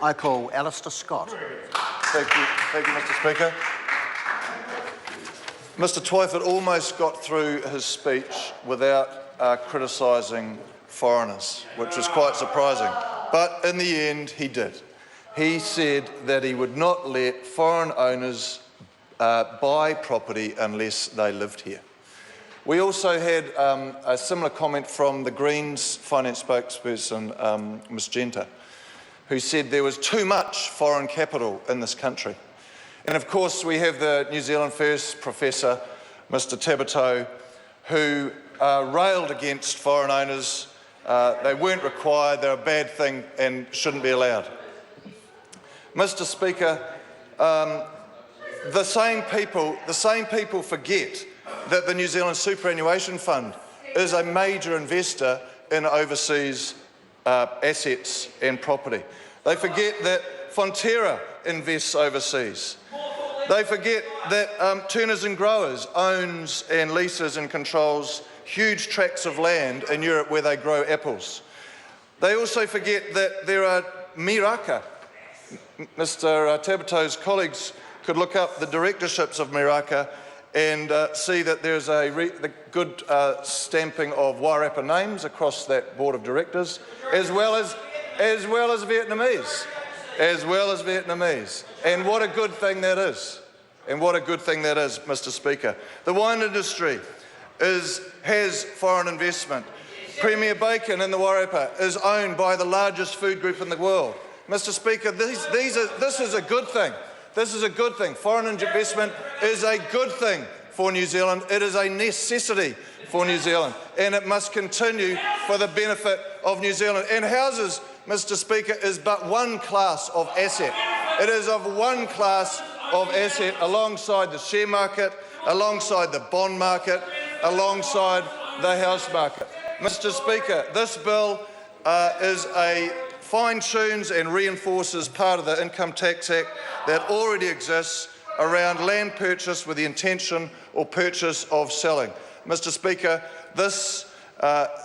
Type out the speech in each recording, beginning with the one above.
I call Alistair Scott. Thank you, Mr. Speaker. Mr. Twyford almost got through his speech without criticising foreigners, which was quite surprising. But in the end, he did. He said that he would not let foreign owners buy property unless they lived here. We also had a similar comment from the Greens finance spokesperson, Ms Genter, who said there was too much foreign capital in this country. And of course we have the New Zealand First Professor, Mr Tabuteau, who railed against foreign owners. They weren't required, they're a bad thing and shouldn't be allowed. Mr Speaker, the same people forget that the New Zealand Superannuation Fund is a major investor in overseas assets and property. They forget that Fonterra invests overseas. They forget that Turners and Growers owns and leases and controls huge tracts of land in Europe where they grow apples. They also forget that there are Miraka. Mr Tabuteau's colleagues could look up the directorships of Miraka and see that there's the good stamping of Wairarapa names across that board of directors, as well as Vietnamese, And what a good thing that is. And what a good thing that is, Mr Speaker. The wine industry has foreign investment. Premier Bacon in the Wairarapa is owned by the largest food group in the world. Mr Speaker, this is a good thing. This is a good thing. Foreign investment is a good thing for New Zealand. It is a necessity for New Zealand, and it must continue for the benefit of New Zealand. And houses, Mr Speaker, is but one class of asset. It is of one class of asset alongside the share market, alongside the bond market, alongside the house market. Mr Speaker, this bill fine-tunes and reinforces part of the Income Tax Act that already exists around land purchase with the intention or purchase of selling. Mr Speaker, this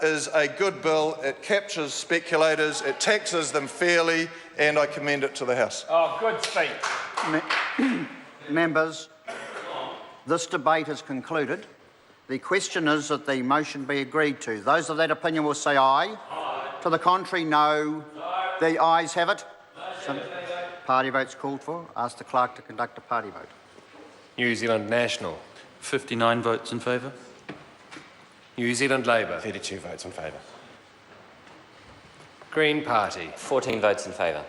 is a good bill. It captures speculators, it taxes them fairly, and I commend it to the House. Oh, good speech. Members, this debate is concluded. The question is that the motion be agreed to. Those of that opinion will say aye. Aye. To the contrary, no. The ayes have it. Party votes called for. Ask the clerk to conduct a party vote. New Zealand National. 59 votes in favour. New Zealand Labour. 32 votes in favour. Green Party. 14 votes in favour.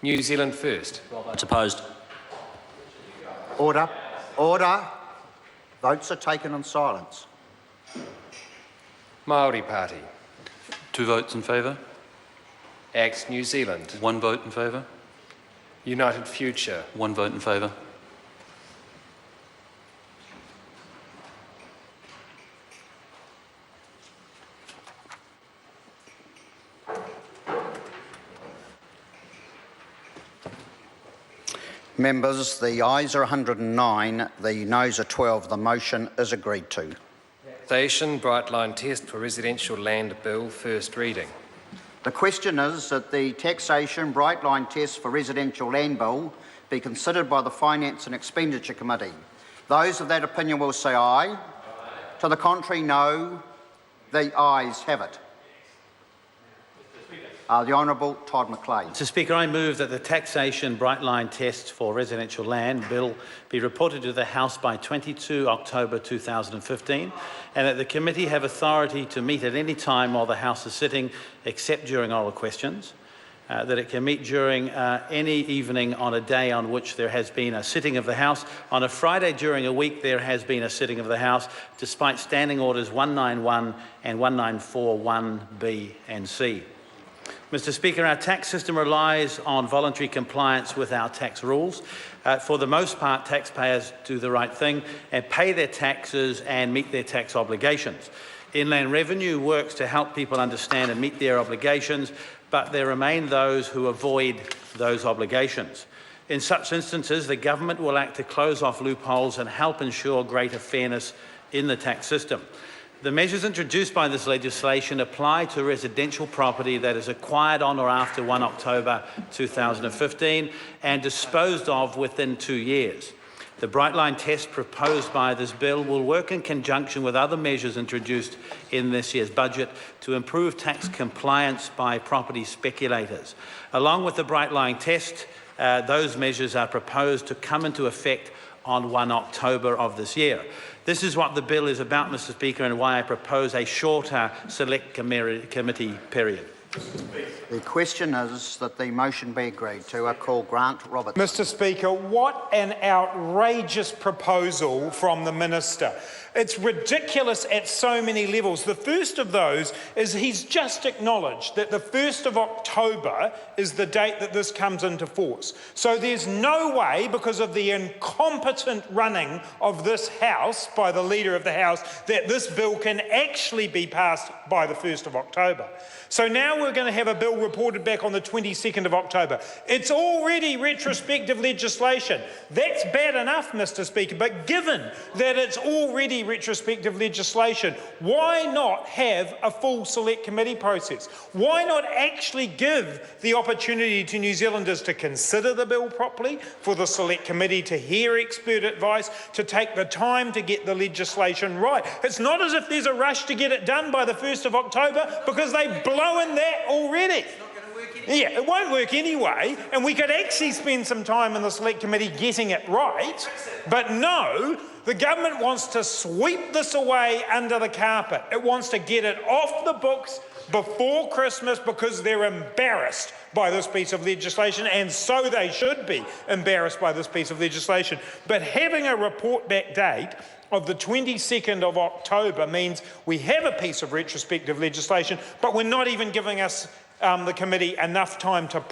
New Zealand First. Votes opposed. Order. Order. Votes are taken in silence. Māori Party. 2 votes in favour. Act New Zealand. 1 vote in favour. United Future. 1 vote in favour. Members, the ayes are 109, the noes are 12. The motion is agreed to. Taxation Bright Line Test for Residential Land Bill, first reading. The question is that the Taxation Bright Line Test for Residential Land Bill be considered by the Finance and Expenditure Committee. Those of that opinion will say aye. Aye. To the contrary, no. The ayes have it. The Honourable Todd McLean. Mr Speaker, I move that the Taxation Bright Line Test for Residential Land Bill be reported to the House by 22 October 2015 and that the committee have authority to meet at any time while the House is sitting, except during oral questions, that it can meet during any evening on a day on which there has been a sitting of the House. On a Friday during a week there has been a sitting of the House, despite Standing Orders 191 and 194 1B and C. Mr Speaker, our tax system relies on voluntary compliance with our tax rules. For the most part, taxpayers do the right thing and pay their taxes and meet their tax obligations. Inland Revenue works to help people understand and meet their obligations, but there remain those who avoid those obligations. In such instances, the government will act to close off loopholes and help ensure greater fairness in the tax system. The measures introduced by this legislation apply to residential property that is acquired on or after 1 October 2015 and disposed of within 2 years. The bright line test proposed by this bill will work in conjunction with other measures introduced in this year's budget to improve tax compliance by property speculators. Along with the bright line test, those measures are proposed to come into effect on 1 October of this year. This is what the bill is about, Mr. Speaker, and why I propose a shorter select committee period. The question is that the motion be agreed to. I call Grant Roberts. Mr. Speaker, what an outrageous proposal from the Minister. It's ridiculous at so many levels. The first of those is he's just acknowledged that the 1st of October is the date that this comes into force. So there's no way, because of the incompetent running of this House by the Leader of the House, that this bill can actually be passed by the 1st of October. So now we're going to have a bill reported back on the 22nd of October. It's already retrospective legislation. That's bad enough, Mr. Speaker, but given that it's already retrospective legislation, why not have a full select committee process? Why not actually give the opportunity to New Zealanders to consider the bill properly, for the select committee to hear expert advice, to take the time to get the legislation right? It's not as if there's a rush to get it done by the 1st of October, because they've blown that already. Yeah, it won't work anyway, and we could actually spend some time in the select committee getting it right, but no, the government wants to sweep this away under the carpet. It wants to get it off the books before Christmas because they're embarrassed by this piece of legislation, and so they should be embarrassed by this piece of legislation. But having a report back date of the 22nd of October means we have a piece of retrospective legislation, but we're not even giving us the committee enough time to